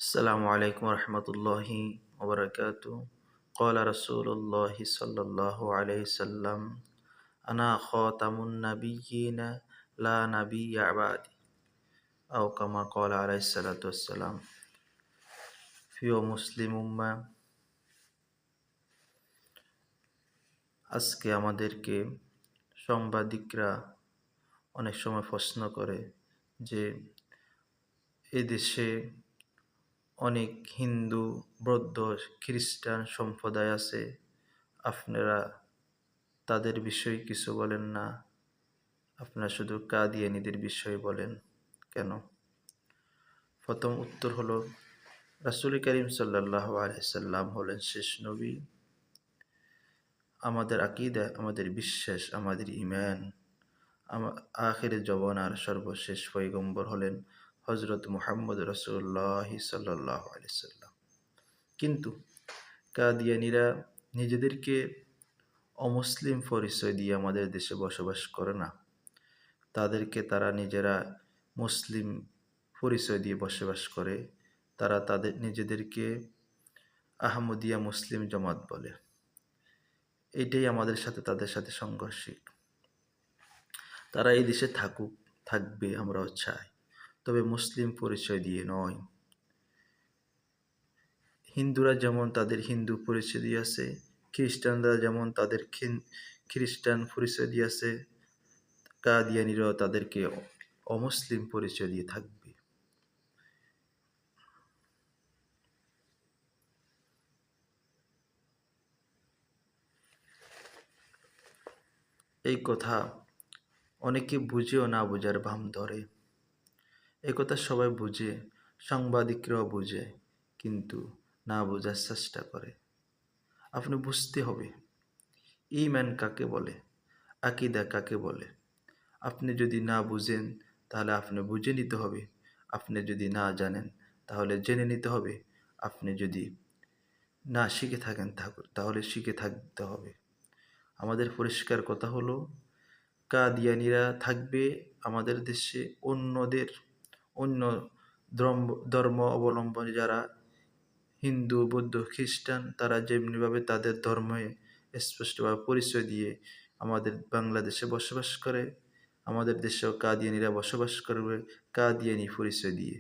السلام عليكم ورحمة الله وبركاته. قال رسول الله صلى الله عليه وسلم: أنا خاتم النبيين لا نبي بعدي، أو كما قال عليه الصلاة والسلام. প্রিয় মুসলিম উম্মাহ, আজকে আমাদেরকে সাংবাদিকরা অনেক সময় প্রশ্ন করে যে এদেশে অনেক হিন্দু, বৌদ্ধ, খ্রিস্টান সম্প্রদায় আছে, আপনারা তাদের বিষয়ে কিছু বলেন না, আপনারা শুধু কাদিয়ানীদের বিষয়ে বলেন কেন? প্রথম উত্তর হলো, রাসূল করিম সাল্লাল্লাহু আলাইহি সাল্লাম হলেন শেষ নবী। আমাদের আকীদা, আমাদের বিশ্বাস, আমাদের ঈমান, আখির জমানার সর্বশেষ পয়গম্বর হলেন হযরত মুহাম্মদ রাসূলুল্লাহ সাল্লাল্লাহু আলাইহি সাল্লাম। কিন্তু কাদিয়ানীরা নিজেদেরকে অমুসলিম পরিচয় দিয়ে আমাদের দেশে বসবাস করে না, তাদেরকে তারা নিজেরা মুসলিম পরিচয় দিয়ে বসবাস করে। তারা নিজেদেরকে আহমদিয়া মুসলিম জামাত বলে। এটাই আমাদের সাথে তাদের সাথে সাংঘর্ষিক। তারা এই দেশে থাকবে, আমরাও চাই, তবে মুসলিম পরিচয় দিয়ে নয়। হিন্দুরা যেমন তাদের হিন্দু পরিচয় দিয়ে আছে, খ্রিস্টানরা যেমন তাদের খ্রিস্টান পরিচয় দিয়ে আছে, কাদিয়ানীরাও তাদেরকে অমুসলিম পরিচয় দিয়ে থাকবে। এই কথা অনেকে বুঝেও না বোঝার ভান ধরে। এই কথা সবাই বুঝে, সাংবাদিকরাও বুঝে, কিন্তু না বোঝার চেষ্টা করে। আপনি বুঝতে হবে ঈমান কাকে বলে, আকীদা কাকে বলে। আপনি যদি না বুঝেন তাহলে আপনি বুঝে নিতে হবে, আপনি যদি না জানেন তাহলে জেনে নিতে হবে, আপনি যদি না শিখে থাকেন তাহলে শিখে থাকতে হবে। আমাদের পরিষ্কার কথা হলো, কাদিয়ানীরা থাকবে আমাদের দেশে। অন্য ধর্ম অবলম্বনে যারা হিন্দু, বৌদ্ধ, খ্রিস্টান, তারা যেমনিভাবে তাদের ধর্মে স্পষ্টভাবে পরিচয় দিয়ে আমাদের বাংলাদেশে বসবাস করে, আমাদের দেশেও কাদিয়ানীরা বসবাস করবে কাদিয়ানী পরিচয় দিয়ে,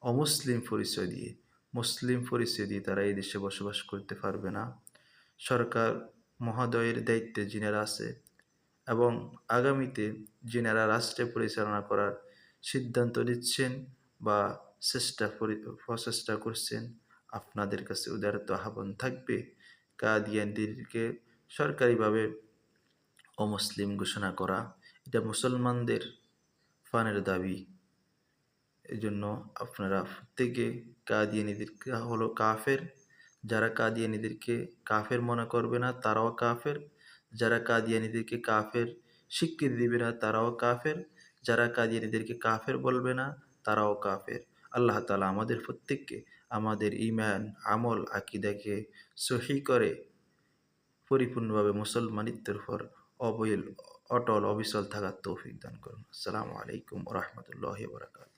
অমুসলিম পরিচয় দিয়ে। মুসলিম পরিচয় দিয়ে তারা এই দেশে বসবাস করতে পারবে না। সরকার মহোদয়ের দায়িত্বে যিনারা আছে এবং আগামীতে যিনারা রাষ্ট্রে পরিচালনা করার সিদ্ধান্ত নিচ্ছেন বা প্রচেষ্টা করছেন, আপনাদের কাছে উদারত আহ্বান থাকবে, কাদিয়ানীদেরকে সরকারিভাবে অমুসলিম ঘোষণা করা। এটা মুসলমানদের প্রাণের দাবি। এজন্য আপনারা প্রত্যেকে কাদিয়ানীদেরকে হলো কাফের, যারা কাদিয়ানীদেরকে কাফের মনে করবে না তারাও কাফের, যারা কাদিয়ানীদেরকে কাফের স্বীকৃতি দিবে না তারাও কাফের, যারা কাদিয়ানীদেরকে কাফের বলবে না তারাও কাফের। আল্লাহ তাআলা আমাদের প্রত্যেককে আমাদের ঈমান, আমল, আকীদাকে সহিহ করে পরিপূর্ণভাবে মুসলমানিত্বের উপর অটল অবিচল থাকার তৌফিক দান করুন। আসসালামু আলাইকুম ওয়া রাহমাতুল্লাহি ওয়া বারাকাতুহু।